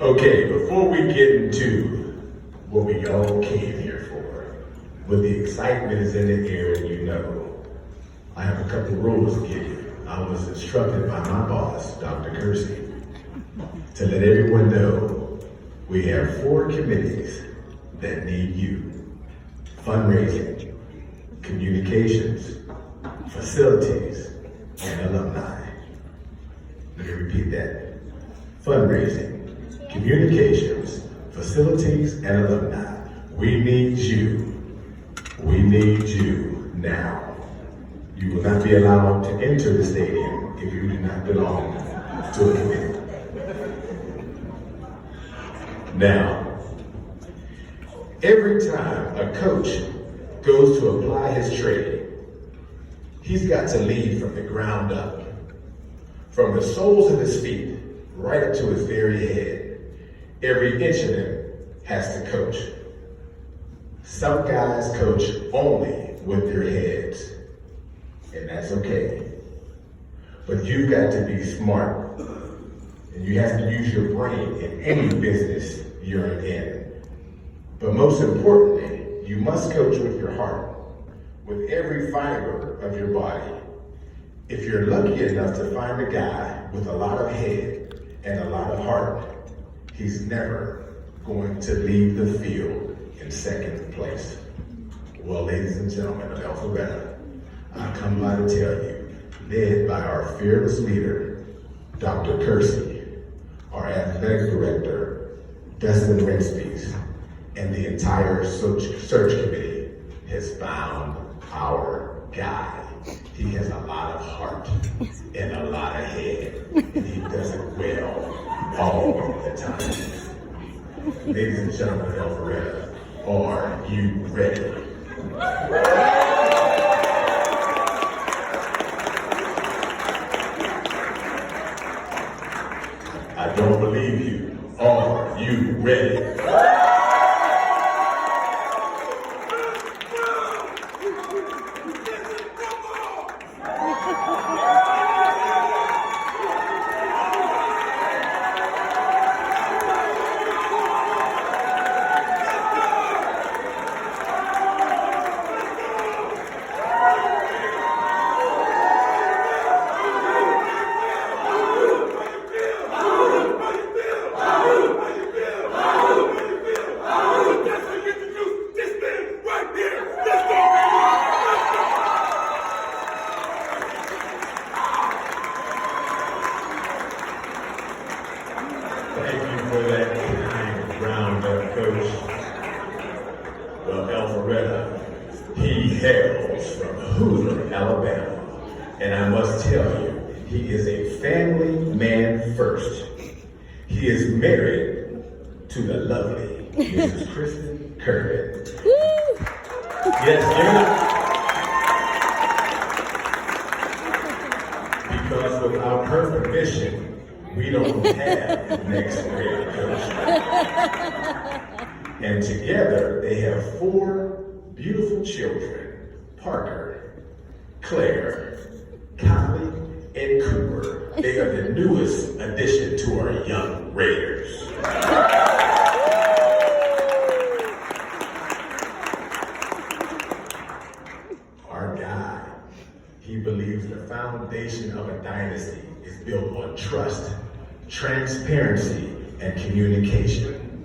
Okay, before we get into what we all came here for, when the excitement is in the air and you know, I have a couple rules to give you. I was instructed by my boss, Dr. Kervin, to let everyone know we have 4 committees that need you. Fundraising, communications, facilities, and alumni. Let me repeat that. Fundraising, communications, facilities, and alumni. We need you. We need you now. You will not be allowed to enter the stadium if you do not belong to a committee. Now, every time a coach goes to apply his trade, he's got to lead from the ground up, from the soles of his feet right up to his very head. Every inch of him has to coach. Some guys coach only with their heads, and that's okay. But you've got to be smart, and you have to use your brain in any business you're in. But most importantly, you must coach with your heart, with every fiber of your body. If you're lucky enough to find a guy with a lot of head and a lot of heart, he's never going to leave the field in second place. Well, ladies and gentlemen of Alpharetta, I come by to tell you, led by our fearless leader, Dr. Kersey, our athletic director, Dustin Renspies, and the entire search committee has found our guy. He has a lot of heart and a lot of head, and he does it well all the time. Ladies and gentlemen of Alpharetta, are you ready? I don't believe you. Are you ready? Thank you for that kind round-up, Coach. Well, Alpharetta, he hails from Hoover, Alabama. And I must tell you, he is a family man first. He is married to the lovely Mrs. Kristen Kervin. Yes, because without her permission, we don't have next grade coach. And together they have 4 beautiful children, Parker, Claire, Kylie, and Cooper. They are the newest addition to our young Raiders. Our guy, he believes the foundation of a dynasty is built on trust, transparency, and communication.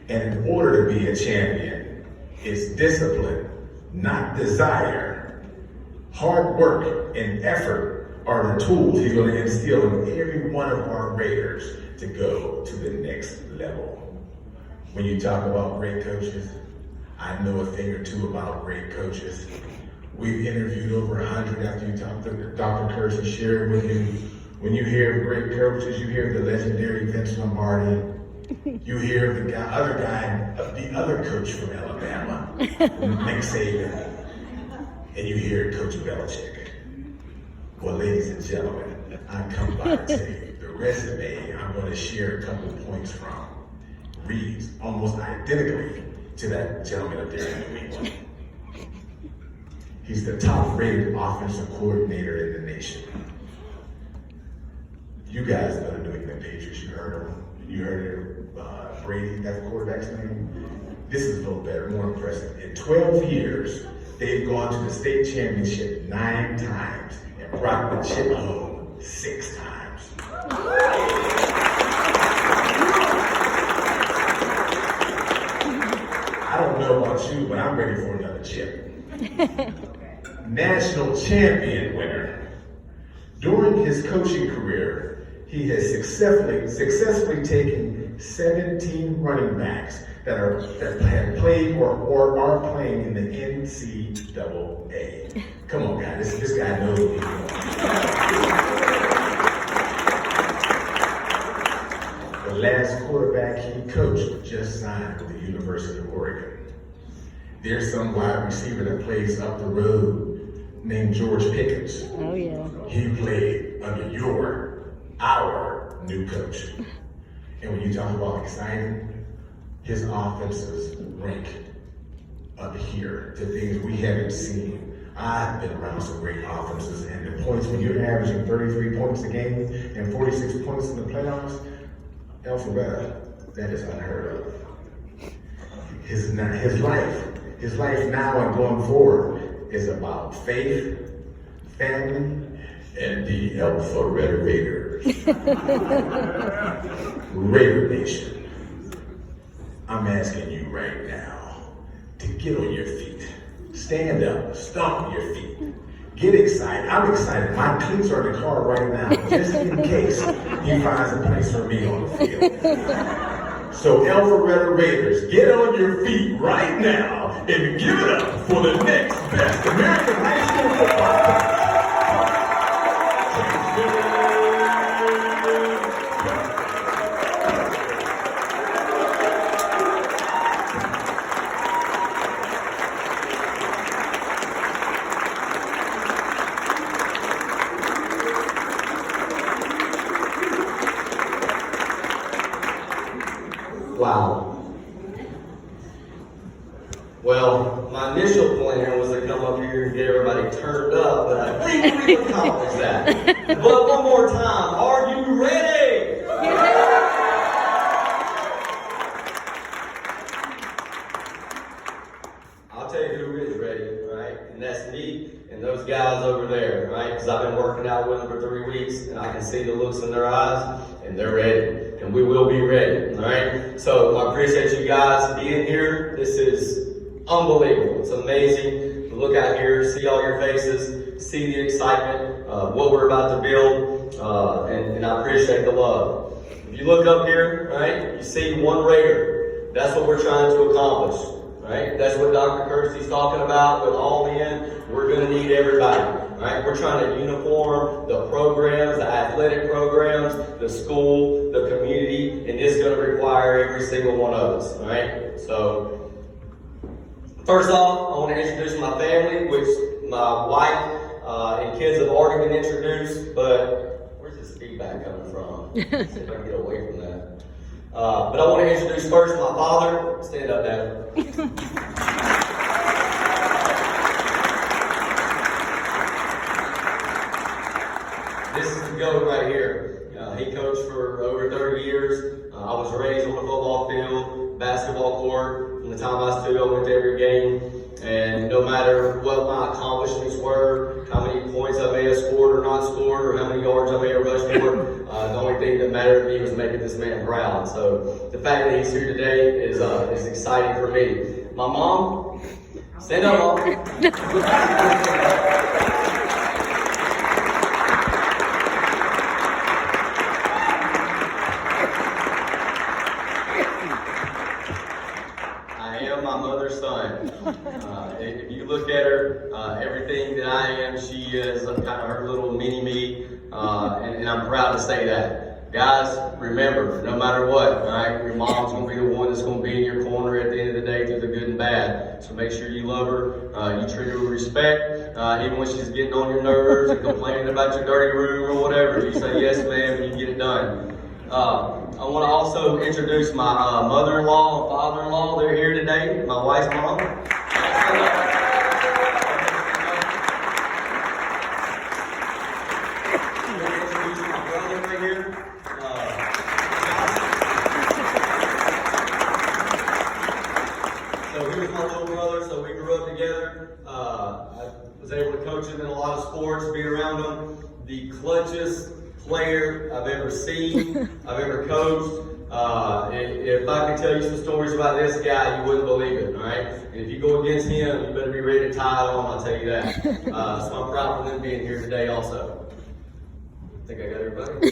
And in order to be a champion, it's discipline, not desire. Hard work and effort are the tools he's going to instill in every one of our Raiders to go to the next level. When you talk about great coaches, I know a thing or two about great coaches. We've interviewed over 100 after you talked to Dr. Kersey, shared with you. When you hear of great coaches, you hear of the legendary Vince Lombardi. You hear of the other coach from Alabama, Nick Saban. And you hear Coach Belichick. Well, ladies and gentlemen, I come by to tell you, the resume I'm going to share a couple of points from reads almost identically to that gentleman up there in New England. He's the top-rated offensive coordinator in the nation. You guys know the New England Patriots. You heard of them. You heard it, Brady, that's the quarterback's name. This is a little better, more impressive. In 12 years, they've gone to the state championship 9 times and brought the chip home 6 times. I don't know about you, but I'm ready for another chip. National champion winner. During his coaching career, he has successfully taken 17 running backs that have played or are playing in the NCAA. Come on, guys, this guy knows what he's doing. The last quarterback he coached just signed with the University of Oregon. There's some wide receiver that plays up the road named George Pickens. Oh, yeah. He played under our new coach. And when you talk about exciting, his offenses rank up here to things we haven't seen. I've been around some great offenses, and the points, when you're averaging 33 points a game and 46 points in the playoffs, Alpharetta, that is unheard of. His life now and going forward is about faith, family, and the Alpharetta Raiders. Raider Nation, I'm asking you right now to get on your feet. Stand up, stomp on your feet. Get excited. I'm excited. My cleats are in the car right now, just in case he finds a place for me on the field. So Alpharetta Raiders, get on your feet right now and give it up for the next best American high school football coach. Wow. Well, my initial plan was to come up here and get everybody turned up, but I think we accomplished that. But one more time, are you ready? I'll tell you who is ready, right? And that's me and those guys over there, right? Because I've been working out with them for 3 weeks, and I can see the looks in their eyes, and they're ready. And we will be ready, all right? So I appreciate you guys being here. This is unbelievable. It's amazing to look out here, see all your faces, see the excitement, what we're about to build, and I appreciate the love. If you look up here, right, you see one Raider. That's what we're trying to accomplish, right? That's what Dr. Kirsty's talking about with all in. We're going to need everybody. Right? We're trying to uniform the programs, the athletic programs, the school, the community, and it's going to require every single one of us. Right? So, first off, I want to introduce my family, which my wife and kids have already been introduced, but where's this feedback coming from? See if I can get away from that. But I want to introduce first my father. Stand up, Dad. This is the GOAT right here. He coached for over 30 years. I was raised on the football field, basketball court. From the time I was 2, I went to every game. And no matter what my accomplishments were, how many points I may have scored or not scored, or how many yards I may have rushed for, the only thing that mattered to me was making this man proud. So the fact that he's here today is exciting for me. My mom, stand up, Mom. My mother's son. If you look at her, everything that I am, she is kind of her little mini-me, and I'm proud to say that. Guys, remember, no matter what, right, your mom's going to be the one that's going to be in your corner at the end of the day through the good and bad. So make sure you love her, you treat her with respect, even when she's getting on your nerves and complaining about your dirty room or whatever, you say yes ma'am and you get it done. I want to also introduce my mother-in-law and father-in-law. They're here today. My wife's mom. Introduce my brother right here. the clutchest player I've ever seen, I've ever coached. If I could tell you some stories about this guy, you wouldn't believe it, all right? And if you go against him, you better be ready to tie it on, I'll tell you that. So I'm proud for them being here today also. I think I got everybody.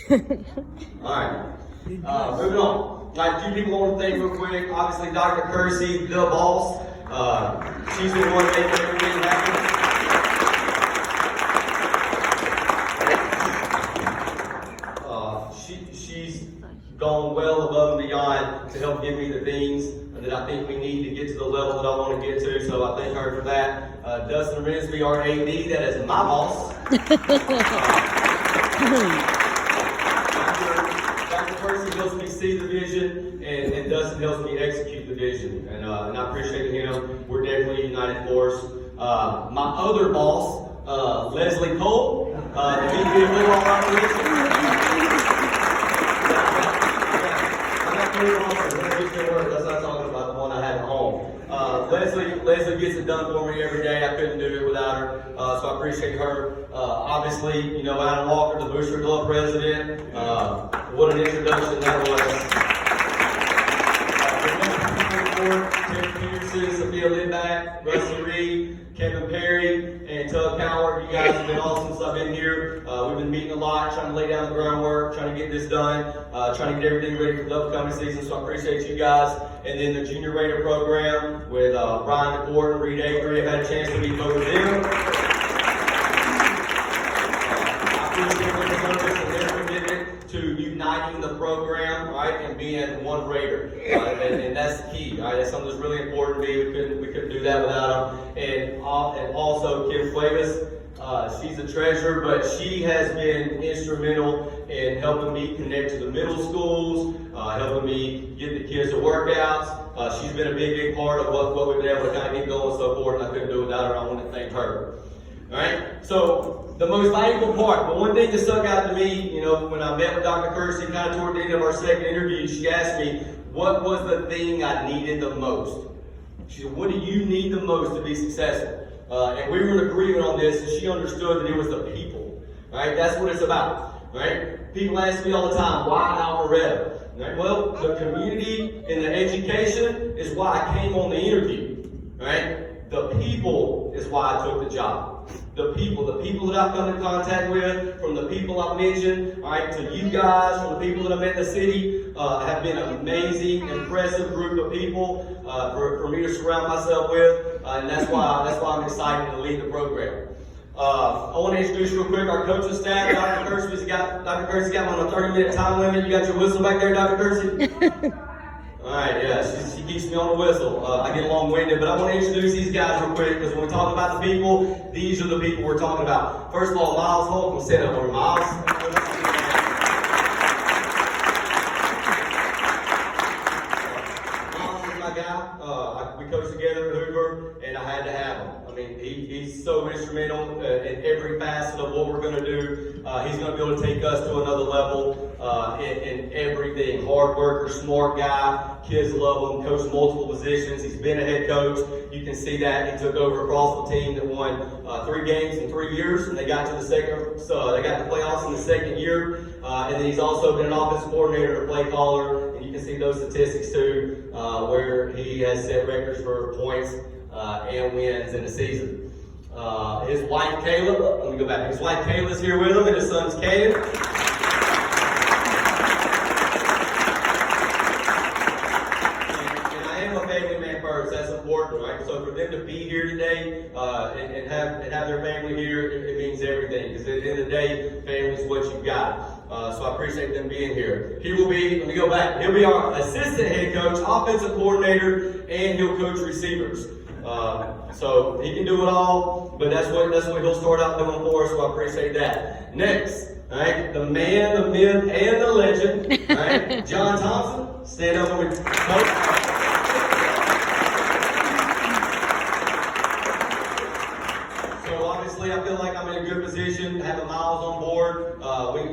All right, moving on. All right, a few people I want to thank real quick. Obviously, Dr. Kersey, the boss. She's the one making everything happen. She's gone well above and beyond to help give me the things that I think we need to get to the level that I want to get to. So I thank her for that. Dustin Rinsby, our AD, that is my boss. Dr. Kersey helps me see the vision, and Dustin helps me execute the vision. And I appreciate him. We're definitely a united force. My other boss, Leslie Cole, the VP of Football Operations. That's not talking about the one I had at home. Leslie gets it done for me every day. I couldn't do it without her, so I appreciate her. Obviously, you know, Adam Walker, the Booster Club president. What an introduction that was. Terry Peterson, Sophia Lidback, Rusty Reed, Kevin Perry, and Tug Coward. You guys have been awesome since I've been here. We've been meeting a lot, trying to lay down the groundwork, trying to get this done, trying to get everything ready for the upcoming season. So I appreciate you guys. And then the Junior Raider program with Brian DeCourt and Reed Avery. I've had a chance to meet both of them. I appreciate their service and their commitment to uniting the program, right, and being one Raider. And that's the key, right? That's something that's really important to me. We couldn't do that without them. And also Kim Cuevas. She's a treasurer, but she has been instrumental in helping me connect to the middle schools, helping me get the kids to workouts. She's been a big part of what we've been able to kind of get going and so forth, and I couldn't do it without her. I want to thank her. All right, so the most valuable part, but one thing that stuck out to me, you know, when I met with Dr. Kersey kind of toward the end of our second interview, she asked me, what was the thing I needed the most? She said, what do you need the most to be successful? And we were in agreement on this, and she understood that it was the people, right? That's what it's about, right? People ask me all the time, why Alpharetta? Right? Well, the community and the education is why I came on the interview, right? The people is why I took the job. The people that I've come in contact with, from the people I mentioned, all right, to you guys, from the people that I met in the city, have been an amazing, impressive group of people for me to surround myself with, and that's why I'm excited to lead the program. I want to introduce real quick our coaching staff. Dr. Kersey's got one on a 30-minute time limit. You got your whistle back there, Dr. Kersey? All right, yeah, she keeps me on the whistle. I get long-winded, but I want to introduce these guys real quick because when we talk about the people, these are the people we're talking about. First of all, Miles Holcomb, stand up for Miles. Miles is my guy. We coached together at Hoover, and I had to have him. I mean, he's so instrumental in every facet of what we're going to do. He's going to be able to take us to another level in everything. Hard worker, smart guy. Kids love him. Coached multiple positions. He's been a head coach. You can see that. He took over across the team that won 3 games in 3 years, and they got to the playoffs in the second year. And then he's also been an offensive coordinator and a play caller. And you can see those statistics too, where he has set records for points and wins in the season. His wife Kayla, let me go back. His wife Kayla's here with him, and his son's Caden. And I am a family man first. That's important, right? So for them to be here today and have their family here, it means everything. Because at the end of the day, family is what you've got. So I appreciate them being here. He will be, let me go back. He'll be our assistant head coach, offensive coordinator, and he'll coach receivers. So he can do it all, but that's what he'll start out doing for us, so I appreciate that. Next, all right, the man, the myth, and the legend, all right, John Thompson, stand up and coach. So obviously I feel like I'm in a good position, having Miles on board.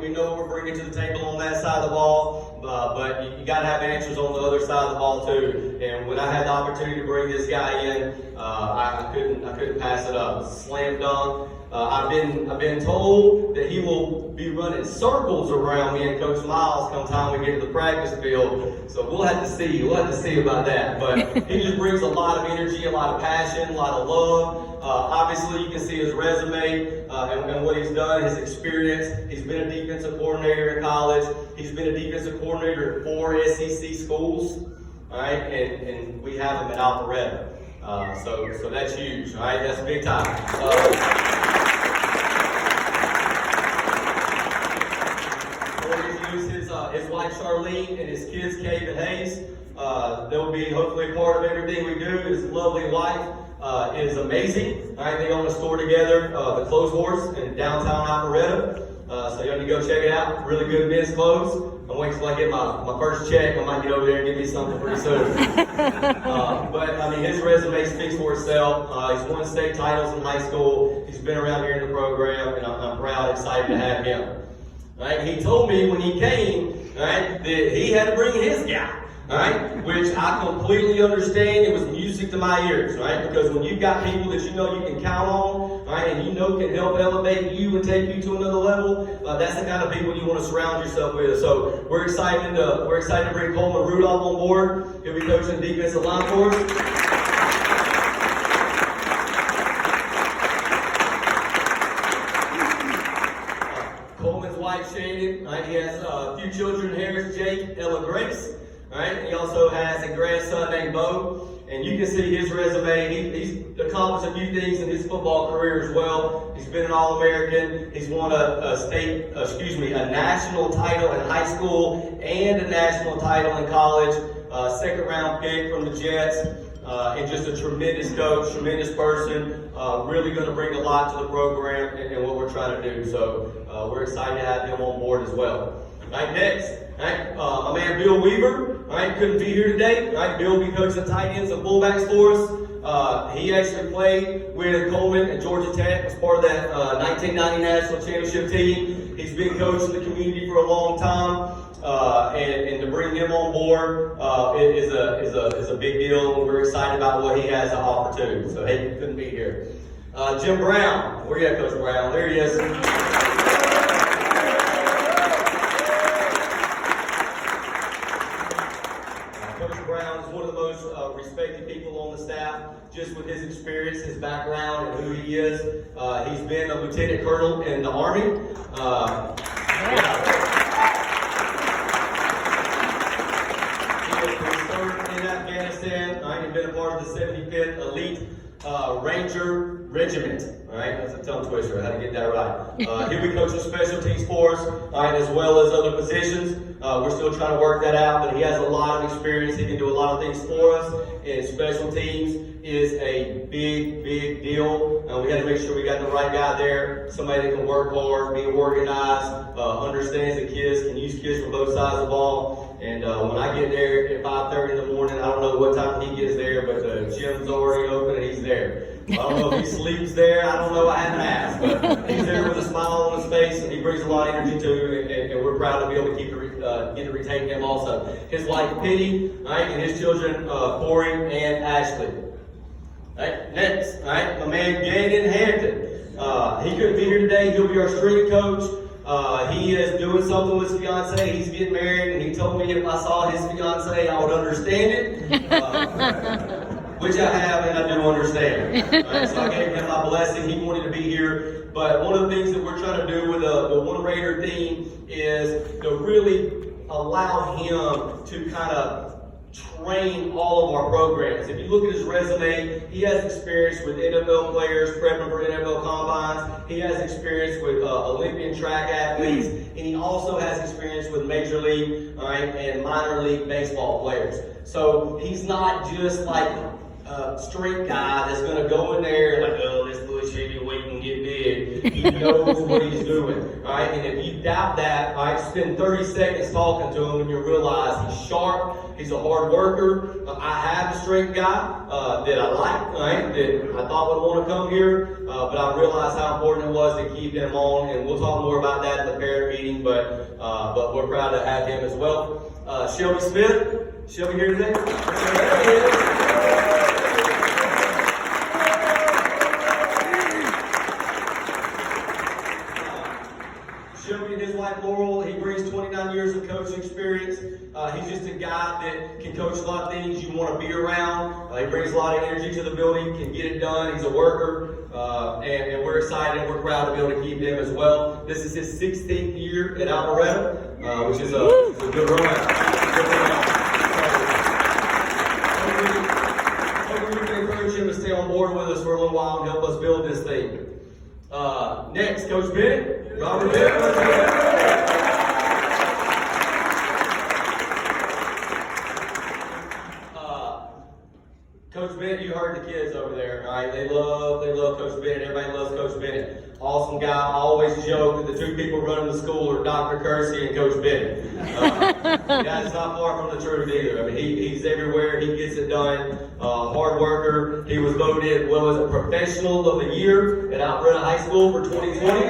We know what we're bringing to the table on that side of the ball, but you got to have answers on the other side of the ball too. And when I had the opportunity to bring this guy in, I couldn't pass it up. Slam dunk. I've been told that he will be running circles around me and Coach Miles come time we get to the practice field. So we'll have to see. We'll have to see about that. But he just brings a lot of energy, a lot of passion, a lot of love. Obviously, you can see his resume and what he's done, his experience. He's been a defensive coordinator in college. He's been a defensive coordinator at 4 SEC schools. All right, and we have him at Alpharetta. So that's huge. All right, that's big time. His wife Charlene and his kids Kervin and Hayes. They'll be hopefully a part of everything we do. His lovely wife is amazing. All right, they own a store together, the Clothes Horse in downtown Alpharetta. So y'all need to go check it out. Really good men's clothes. I'm waiting till I get my first check. I might get over there and give me something pretty soon. But I mean, his resume speaks for itself. He's won state titles in high school. He's been around here in the program, and I'm proud, excited to have him. Right? He told me when he came, right, that he had to bring his guy, right, which I completely understand. It was music to my ears, right, because when you've got people that you know you can count on, right, and you know can help elevate you and take you to another level, that's the kind of people you want to surround yourself with. So we're excited to bring Coleman Rudolph on board. He'll be coaching the defensive line for us. Shannon, right? He has a few children, Harris, Jake, Ella Grace, right? He also has a grandson named Bo, and you can see his resume. He's accomplished a few things in his football career as well. He's been an All-American. He's won a national title in high school and a national title in college. Second round pick from the Jets. And just a tremendous coach, tremendous person, really going to bring a lot to the program and what we're trying to do. So we're excited to have him on board as well. Right, next, right, my man Bill Weaver, right, couldn't be here today. Right, Bill will be coaching tight ends and fullbacks for us. He actually played with Coleman at Georgia Tech, was part of that 1990 national championship team. He's been coaching the community for a long time. And to bring him on board is a big deal. We're excited about what he has to offer too. So hey, he couldn't be here. Jim Brown, where you at, Coach Brown? There he is. Coach Brown is one of the most respected people on the staff, just with his experience, his background, and who he is. He's been a lieutenant colonel in the Army. In Afghanistan, right? He's been a part of the 75th Elite Ranger Regiment. All right, that's a tongue twister. I had to get that right. He'll be coaching special teams for us, all right, as well as other positions. We're still trying to work that out, but he has a lot of experience. He can do a lot of things for us, and special teams is a big, big deal. We had to make sure we got the right guy there, somebody that can work hard, be organized, understands the kids, can use kids from both sides of the ball. And when I get there at 5:30 in the morning, I don't know what time he gets there, but the gym's already open and he's there. I don't know if he sleeps there. I don't know. I haven't asked, but he's there with a smile on his face, and he brings a lot of energy to it. And we're proud to be able to get to retain him also. His wife Penny, right, and his children Corey and Ashley. Right, next, right, my man Gannon Hampton. He couldn't be here today. He'll be our strength coach. He is doing something with his fiance. He's getting married, and he told me if I saw his fiance, I would understand it. Which I have, and I do understand. Right? So I gave him my blessing. He wanted to be here. But one of the things that we're trying to do with the One Raider theme is to really allow him to kind of train all of our programs. If you look at his resume, he has experience with NFL players, prepping for NFL combines. He has experience with Olympian track athletes, and he also has experience with Major League, all right, and minor league baseball players. So he's not just like a straight guy that's going to go in there like, oh, let's push heavyweight and get big. He knows what he's doing, all right? And if you doubt that, all right, spend 30 seconds talking to him and you'll realize he's sharp, he's a hard worker. I have a straight guy that I like, all right, that I thought would want to come here, but I realized how important it was to keep him on, and we'll talk more about that in the parent meeting, but we're proud to have him as well. Shelby Smith, Shelby here today? There he is. guy that can coach a lot of things you want to be around. He brings a lot of energy to the building, can get it done. He's a worker, and we're excited and we're proud to be able to keep him as well. This is his 16th year at Alpharetta, which is a good run. Hopefully we can encourage him to stay on board with us for a little while and help us build this thing. Next, Coach Bennett, Robert Bennett. Coach Bennett, you heard the kids over there, all right? They love Coach Bennett. Everybody loves Coach Bennett. Awesome guy. I always joke that the two people running the school are Dr. Kersey and Coach Bennett. That's not far from the truth either. I mean, he's everywhere. He gets it done. Hard worker. He was voted, Professional of the Year at Alpharetta High School for 2020.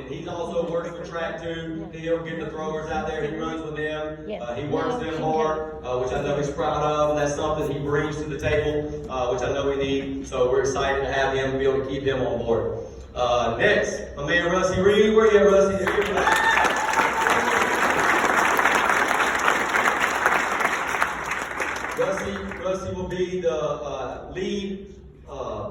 He's also works with track too. He'll get the throwers out there. He runs with them. He works them hard, which I know he's proud of. And that's something he brings to the table, which I know we need. So we're excited to have him and be able to keep him on board. Next, my man Rusty Reed. Where you at, Rusty? Rusty will be the lead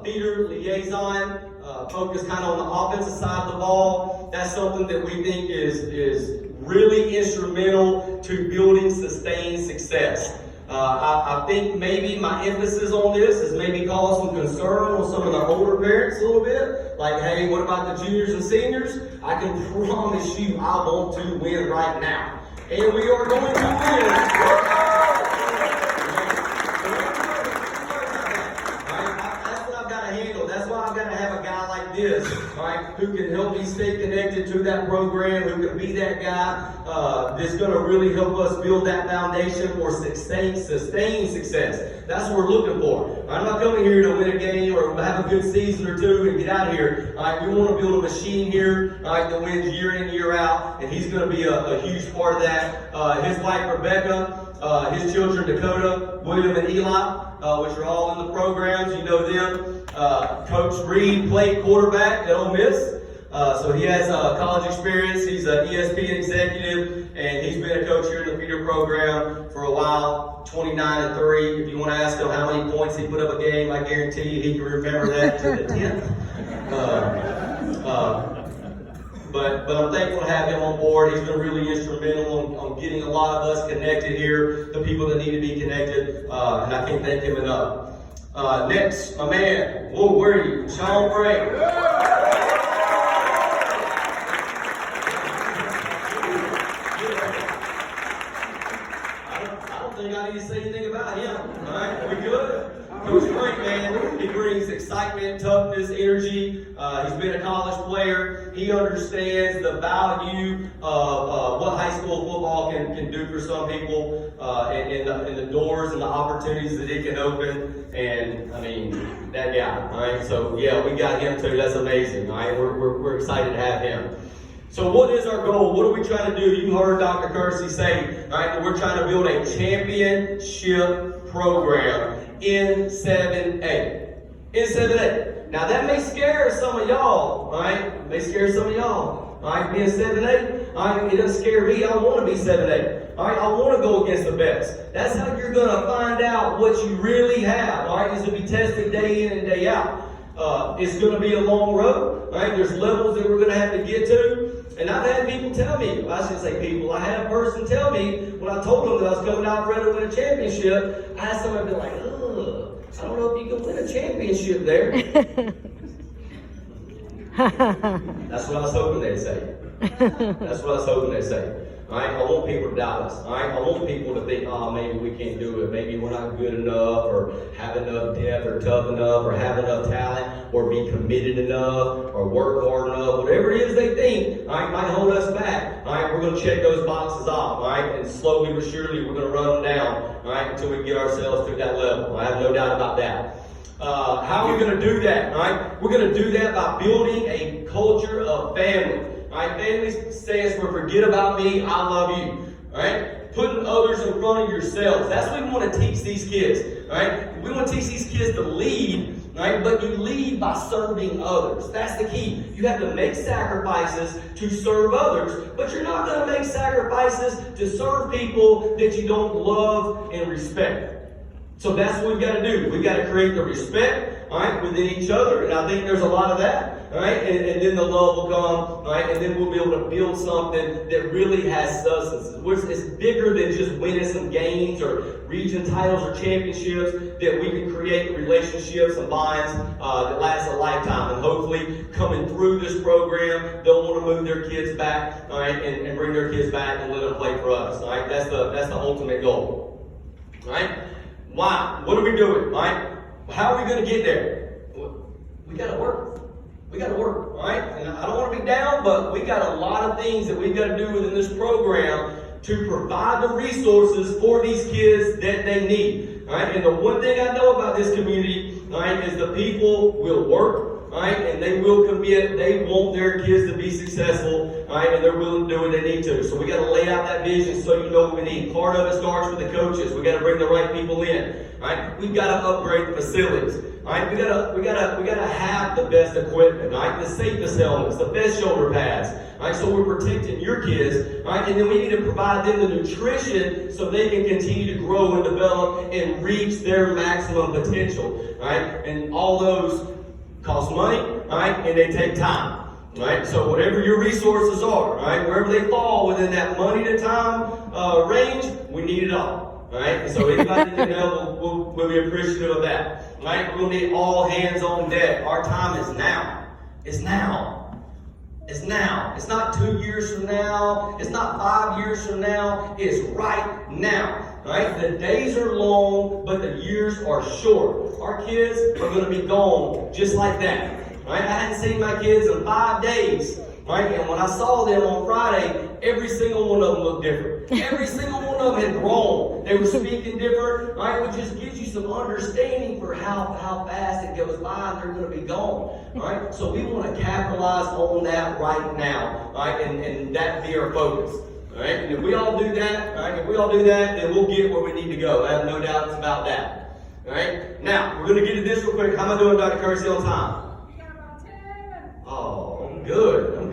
feeder liaison. Focus kind of on the offensive side of the ball. That's something that we think is really instrumental to building sustained success. I think maybe my emphasis on this has maybe caused some concern on some of the older parents a little bit. Like, hey, what about the juniors and seniors? I can promise you I want to win right now. And we are going to win. That's why I've got to have a guy like this, right, who can help me stay connected to that program, who can be that guy that's going to really help us build that foundation for sustained success. That's what we're looking for. I'm not coming here to win a game or have a good season or two and get out of here. All right, we want to build a machine here, all right, that wins year in, year out, and he's going to be a huge part of that. His wife, Rebecca, his children, Dakota, William, and Eli, which are all in the programs. You know them. Coach Reed played quarterback at Ole Miss, so he has college experience. He's an ESPN executive, and he's been a coach here in the feeder program for a while. 29-3. If you want to ask him how many points he put up a game, I guarantee you he can remember that to the 10th. But I'm thankful to have him on board. He's been really instrumental on getting a lot of us connected here, the people that need to be connected, and I can't thank him enough. Next, my man, where are you? Sean Bray. I don't think I need to say anything about him. All right, we good? Coach Frank, man, he brings excitement, toughness, energy. He's been a college player. He understands the value of what high school football can do for some people, and the doors and the opportunities that it can open. And I mean, that guy, all right? So yeah, we got him too. That's amazing, all right? We're excited to have him. So what is our goal? What are we trying to do? You heard Dr. Kersey say, all right, that we're trying to build a championship program in 7A. In 7A. Now that may scare some of y'all, all right? It may scare some of y'all. All right, being 7A, all right, it doesn't scare me. I want to be 7A. All right, I want to go against the best. That's how you're going to find out what you really have. All right, is to be tested day in and day out. It's going to be a long road. Right? There's levels that we're going to have to get to. And I've had people tell me, well, I shouldn't say people, I had a person tell me when I told them that I was coming out ready to win a championship, I had somebody be like, oh, I don't know if you can win a championship there. That's what I was hoping they'd say. That's what I was hoping they'd say. All right, I want people to doubt us. All right, I want people to think, oh, maybe we can't do it. Maybe we're not good enough, or have enough depth, or tough enough, or have enough talent, or be committed enough, or work hard enough. Whatever it is they think, all right, might hold us back. All right, we're going to check those boxes off. All right, and slowly but surely we're going to run them down. All right, until we get ourselves to that level. I have no doubt about that. How are we going to do that? All right, we're going to do that by building a culture of family. All right, family stands for forget about me, I love you. All right, putting others in front of yourselves. That's what we want to teach these kids. All right, we want to teach these kids to lead right? But you lead by serving others. That's the key. You have to make sacrifices to serve others, but you're not going to make sacrifices to serve people that you don't love and respect. So that's what we've got to do. We've got to create the respect, all right, within each other, and I think there's a lot of that, all right, and then the love will come, all right, and then we'll be able to build something that really has substance. It's bigger than just winning some games or region titles or championships, that we can create relationships and bonds that last a lifetime. And hopefully, coming through this program, they'll want to move their kids back, all right, and bring their kids back and let them play for us. All right, that's the ultimate goal. All right. Why? What are we doing? All right. How are we going to get there? We got to work. We got to work. All right. And I don't want to be down, but we got a lot of things that we've got to do within this program to provide the resources for these kids that they need. All right. And the one thing I know about this community, all right, is the people will work. All right, and they will commit. They want their kids to be successful, all right, and they're willing to do what they need to. So we got to lay out that vision so you know what we need. Part of it starts with the coaches. We got to bring the right people in. All right, we've got to upgrade the facilities. All right, we gotta have the best equipment. All right, the safest helmets, the best shoulder pads. All right, so we're protecting your kids. All right, and then we need to provide them the nutrition so they can continue to grow and develop and reach their maximum potential. All right, and all those cost money, all right, and they take time, right? So whatever your resources are, right, wherever they fall within that money to time range, we need it all, right? So anybody that can help will be appreciative of that, right? We'll need all hands on deck. Our time is now. It's now. It's now. It's not 2 years from now. It's not 5 years from now. It's right now. Right? The days are long, but the years are short. Our kids are going to be gone just like that. Right? I hadn't seen my kids in 5 days. Right? And when I saw them on Friday, every single one of them looked different. Every single one of them had grown. They were speaking different. Right? It just gives you some understanding for how fast it goes by and they're going to be gone. Right? So we want to capitalize on that right now. Right? And that be our focus. All right, and if we all do that, all right, then we'll get where we need to go. I have no doubts about that. All right, now we're going to get to this real quick. How am I doing, Dr. Kersey, on time? You got about 10 minutes. Oh, I'm good.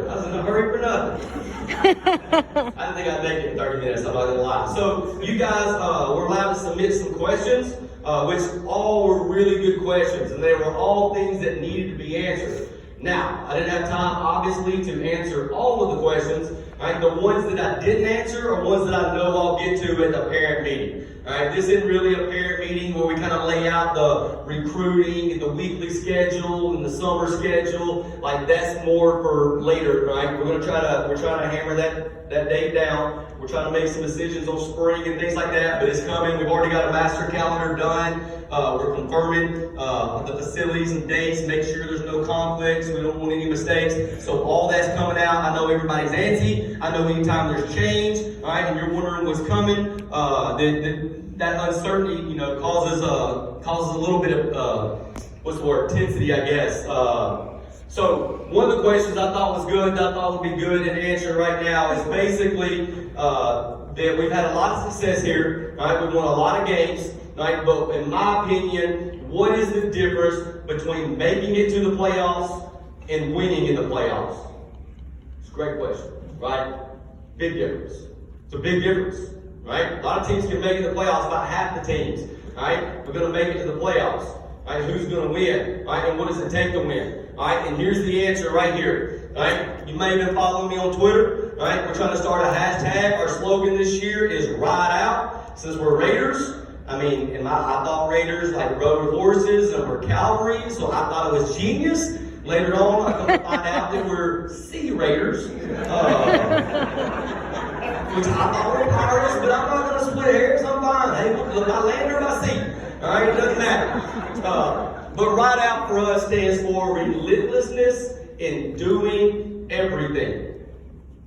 I was in a hurry for nothing. I didn't think I'd make it in 30 minutes. I'm not going to lie. So you guys were allowed to submit some questions, which all were really good questions, and they were all things that needed to be answered. Now, I didn't have time, obviously, to answer all of the questions. Right, the ones that I didn't answer are ones that I know I'll get to at the parent meeting. All right, this isn't really a parent meeting where we kind of lay out the recruiting and the weekly schedule and the summer schedule. Like that's more for later, right? We're trying to hammer that date down. We're trying to make some decisions on spring and things like that, but it's coming. We've already got a master calendar done. We're confirming the facilities and dates, make sure there's no conflicts. We don't want any mistakes. So all that's coming out. I know everybody's antsy. I know anytime there's change, all right, and you're wondering what's coming, that uncertainty, causes a little bit of intensity, I guess. So one of the questions I thought was good, that I thought would be good and answer right now is basically that we've had a lot of success here, right? We've won a lot of games, right? But in my opinion, what is the difference between making it to the playoffs and winning in the playoffs? It's a great question, right? Big difference. It's a big difference, right? A lot of teams can make it to the playoffs, about half the teams, right? We're going to make it to the playoffs. Right, who's going to win? Right, and what does it take to win? Right, and here's the answer right here. Right, you may have been following me on Twitter. Right, we're trying to start a hashtag. Our slogan this year is "Ride Out." Since we're Raiders, I thought Raiders like rode horses and were cavalry, so I thought it was genius. Later on, I'm going to find out that we're Sea Raiders, which I thought were powerless, but I'm not going to split hairs. I'm fine. Hey, look, I land or I see. All right, it doesn't matter. But Ride Out for us stands for relentlessness in doing everything.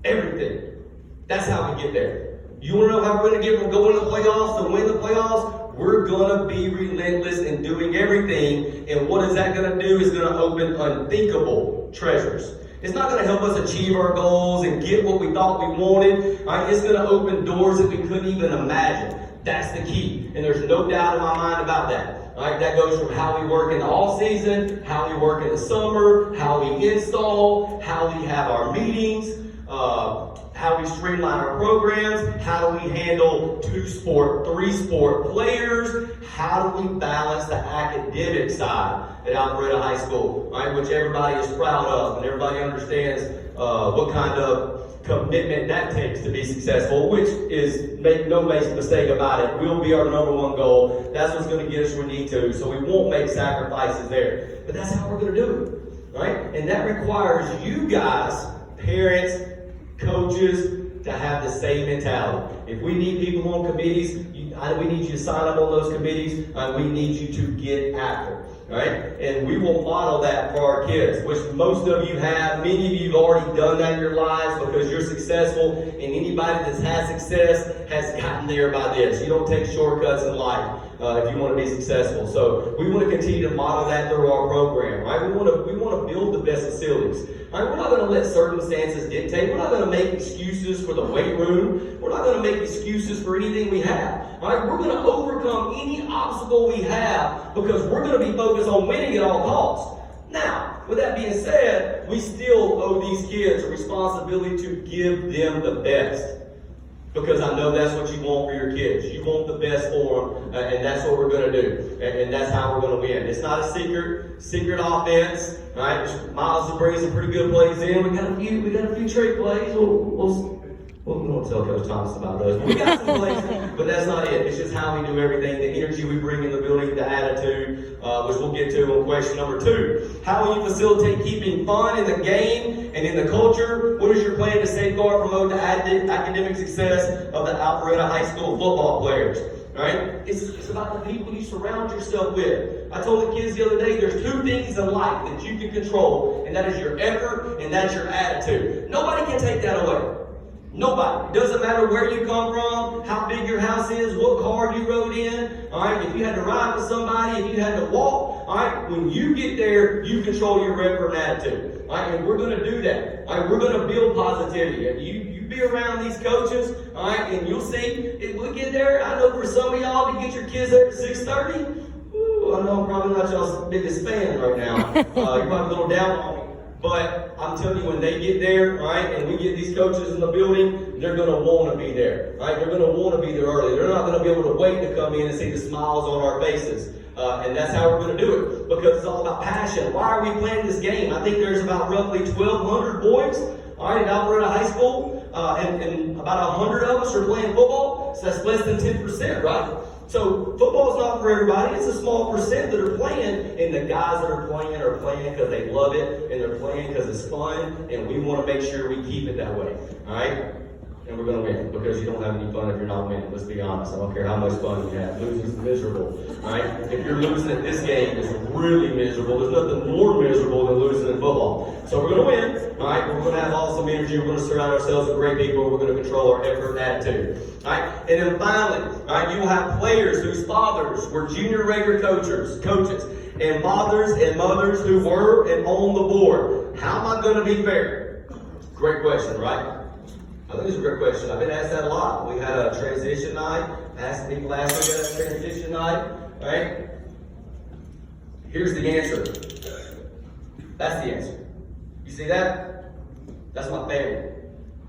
Everything. That's how we get there. You want to know how we're going to get from going to the playoffs to win the playoffs? We're going to be relentless in doing everything. And what is that going to do? It's going to open unthinkable treasures. It's not going to help us achieve our goals and get what we thought we wanted. Right? It's going to open doors that we couldn't even imagine. That's the key. And there's no doubt in my mind about that. All right, that goes from how we work in the all season, how we work in the summer, how we install, how we have our meetings, how we streamline our programs, how do we handle 2-sport, 3-sport players, how do we balance the academic side at Alpharetta High School, right, which everybody is proud of and everybody understands what kind of commitment that takes to be successful, which is, make no mistake about it, will be our number one goal. That's what's going to get us where we need to, so we won't make sacrifices there. But that's how we're going to do it, right? And that requires you guys, parents, coaches, to have the same mentality. If we need people on committees, we need you to sign up on those committees, we need you to get after. Right? And we will model that for our kids, which most of you have. Many of you have already done that in your lives because you're successful, and anybody that's had success has gotten there by this. You don't take shortcuts in life if you want to be successful. So we want to continue to model that through our program. Right? We want to build the best facilities. Right? We're not going to let circumstances dictate. We're not going to make excuses for the weight room. We're not going to make excuses for anything we have. Right? We're going to overcome any obstacle we have because we're going to be focused on winning at all costs. Now, with that being said, we still owe these kids a responsibility to give them the best. Because I know that's what you want for your kids. You want the best for them, and that's what we're going to do. And that's how we're going to win. It's not a secret offense. Right? Miles is bringing some pretty good plays in. We got a few trick plays. We won't tell Coach Thomas about those. But we got some plays, but that's not it. It's just how we do everything, the energy we bring in the building, the attitude, which we'll get to on question number 2. How will you facilitate keeping fun in the game and in the culture? What is your plan to safeguard, promote the academic success of the Alpharetta High School football players? Right? It's about the people you surround yourself with. I told the kids the other day, there's 2 things in life that you can control, and that is your effort and that's your attitude. Nobody can take that away. Nobody. It doesn't matter where you come from, how big your house is, what car you rode in. All right, if you had to ride with somebody, if you had to walk, all right, when you get there, you control your effort and attitude. All right, and we're going to do that. All right, we're going to build positivity. You be around these coaches, all right, and you'll see if we get there. I know for some of y'all to get your kids there at 6:30. I know I'm probably not y'all's biggest fan right now. You're probably a little down on me. But I'm telling you, when they get there, right, and we get these coaches in the building, they're going to want to be there, right? They're going to want to be there early. They're not going to be able to wait to come in and see the smiles on our faces. And that's how we're going to do it, because it's all about passion. Why are we playing this game? I think there's about roughly 1,200 boys, all right, at Alpharetta High School, and about 100 of us are playing football, so that's less than 10%, right? So football's not for everybody. It's a small percent that are playing, and the guys that are playing because they love it, and they're playing because it's fun, and we want to make sure we keep it that way, all right? And we're going to win, because you don't have any fun if you're not winning. Let's be honest. I don't care how much fun you have. Losing's miserable, all right? If you're losing at this game, it's really miserable. There's nothing more miserable than losing in football. So we're going to win, all right? We're going to have awesome energy. We're going to surround ourselves with great people. We're going to control our effort and attitude, all right? And then finally, all right, you will have players whose fathers were junior regular coaches, and fathers and mothers who were and on the board. How am I going to be fair? Great question, right? I think it's a great question. I've been asked that a lot. We had a transition night. Asked people last week at a transition night, right? Here's the answer. That's the answer. You see that? That's my family.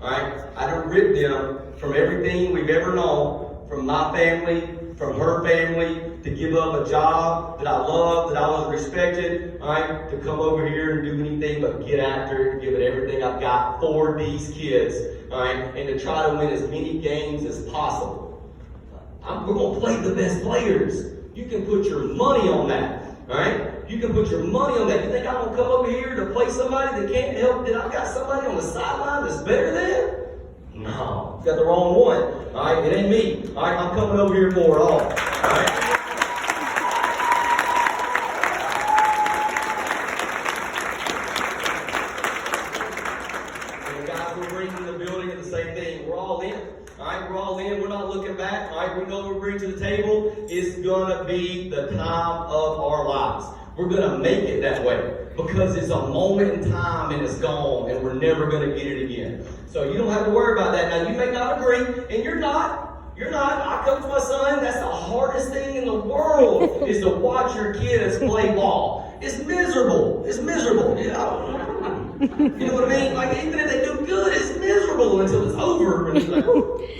All right? I done ripped them from everything we've ever known, from my family, from her family, to give up a job that I love, that I was respected, all right, to come over here and do anything but get after it and give it everything I've got for these kids, all right, and to try to win as many games as possible. We're going to play the best players. You can put your money on that, all right? You can put your money on that. You think I'm going to come over here to play somebody that can't help, that I've got somebody on the sideline that's better than? No, you got the wrong one, all right? It ain't me, all right? I'm coming over here for it all right? To the table is going to be the time of our lives. We're going to make it that way because it's a moment in time and it's gone and we're never going to get it again. So you don't have to worry about that. Now, you may not agree, and you're not, You're not. I coach my son. That's the hardest thing in the world is to watch your kids play ball. It's miserable. It's miserable. You know what I mean? Like, even if they do good, it's miserable until it's over. And it's like,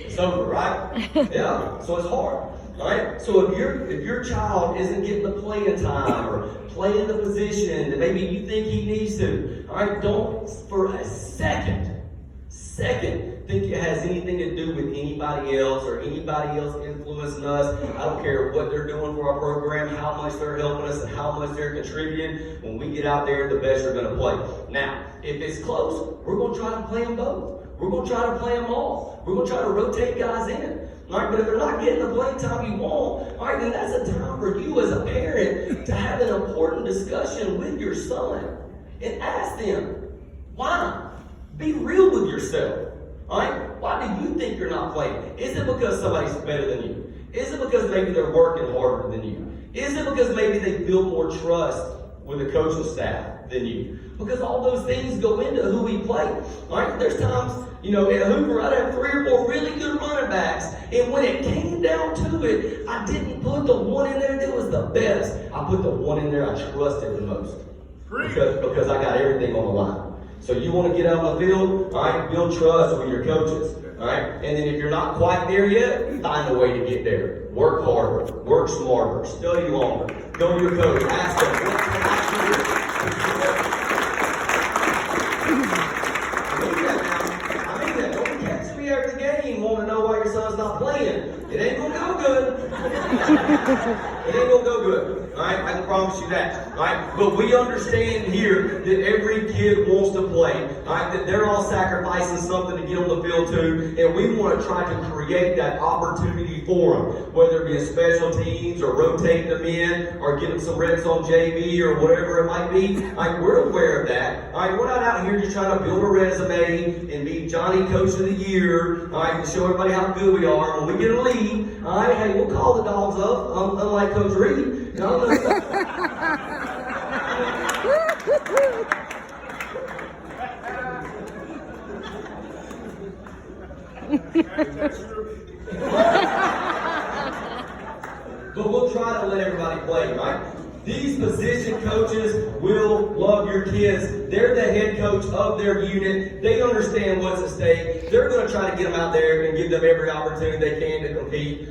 it's over, right? Yeah. So it's hard. All right. So if your child isn't getting the playing time or playing the position that maybe you think he needs to, all right, don't for a second think it has anything to do with anybody else or anybody else influencing us. I don't care what they're doing for our program, how much they're helping us, and how much they're contributing. When we get out there, the best are going to play. Now, if it's close, we're going to try to play them both. We're going to try to play them all. We're going to try to rotate guys in. All right, but if they're not getting the playing time you want, all right, then that's a time for you as a parent to have an important discussion with your son and ask them, why? Be real with yourself. All right? Why do you think you're not playing? Is it because somebody's better than you? Is it because maybe they're working harder than you? Is it because maybe they build more trust with the coaching staff than you? Because all those things go into who we play. All right? There's times, at Hoover, I'd have 3 or 4 really good running backs, and when it came down to it, I didn't put the one in there that was the best. I put the one in there I trusted the most. Because I got everything on the line. So you want to get out on the field, all right, build trust with your coaches, all right? And then if you're not quite there yet, find a way to get there. Work harder, work smarter, study longer, go to your coach, ask them, what can I do? I mean that. Don't catch me after the game want to know why your son's not playing. It ain't going to go good. It ain't going to go good. All right, I can promise you that. All right, but we understand here that every kid wants to play. All right, that they're all sacrificing something to get on the field too, and we want to try to create that opportunity for them, whether it be in special teams or rotate them in or get them some reps on JV or whatever it might be. All right, we're aware of that. All right, we're not out here just trying to build a resume and be Johnny Coach of the Year. All right, and show everybody how good we are. When we get a lead, all right, hey, we'll call the dogs up, unlike Coach Reed. No. But we'll try to let everybody play, right? These position coaches will love your kids. They're the head coach of their unit. They understand what's at stake. They're going to try to get them out there and give them every opportunity they can to compete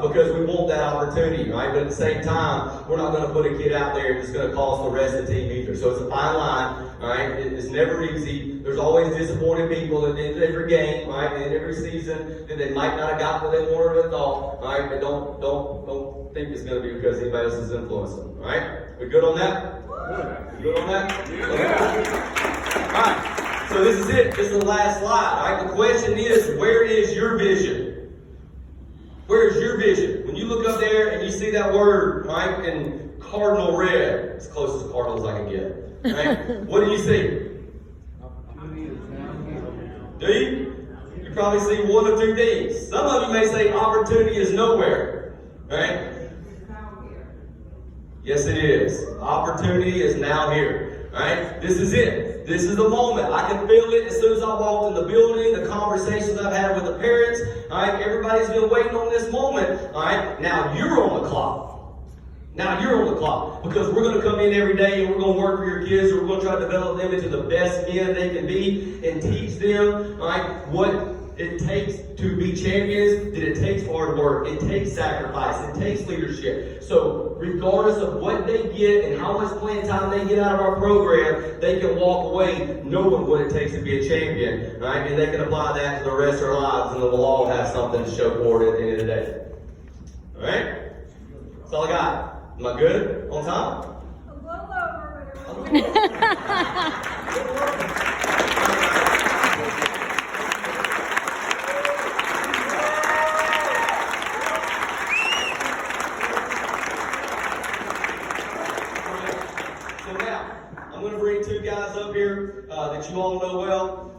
because we want that opportunity, right? But at the same time, we're not going to put a kid out there that's going to cost the rest of the team either. So it's a fine line, all right? It's never easy. There's always disappointed people at the end of every game, right? And every season that they might not have got what they wanted or thought, all right? But don't think it's going to be because anybody else is influencing them, all right? We good on that? We good on that? Yeah. All right. So this is it. This is the last slide, all right? The question is, where is your vision? Where is your vision? When you look up there and you see that word, right, in cardinal red, as close as cardinals I can get, right? What do you see? Do you? You probably see one of two things. Some of you may say opportunity is nowhere, right? Yes, it is. Opportunity is now here, right? This is it. This is the moment. I can feel it as soon as I walked in the building, the conversations I've had with the parents. All right, everybody's been waiting on this moment. All right, now you're on the clock. Now you're on the clock because we're going to come in every day and we're going to work with your kids. And we're going to try to develop them into the best men they can be and teach them, all right, what it takes to be champions, that it takes hard work, it takes sacrifice, it takes leadership. So regardless of what they get and how much playing time they get out of our program, they can walk away knowing what it takes to be a champion, right? And they can apply that to the rest of their lives, and then we'll all have something to show for it at the end of the day. All right? That's all I got. Am I good? On time? A little over, but that you all know well.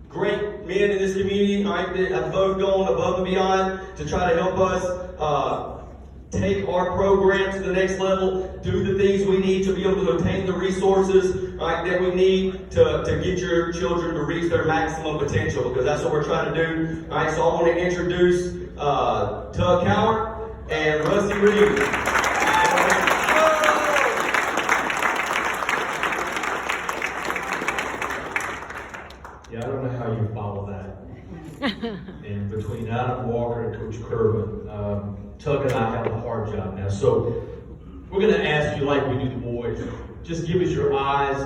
Great men in this community, right, that have both gone above and beyond to try to help us take our program to the next level, do the things we need to be able to obtain the resources, right, that we need to get your children to reach their maximum potential, because that's what we're trying to do. All right, so I want to introduce Tug Coward and Rusty Reed. Yeah, I don't know how you follow that. And between Adam Walker and Coach Kervin, Tug and I have a hard job now. So we're going to ask you, like we do the boys, just give us your eyes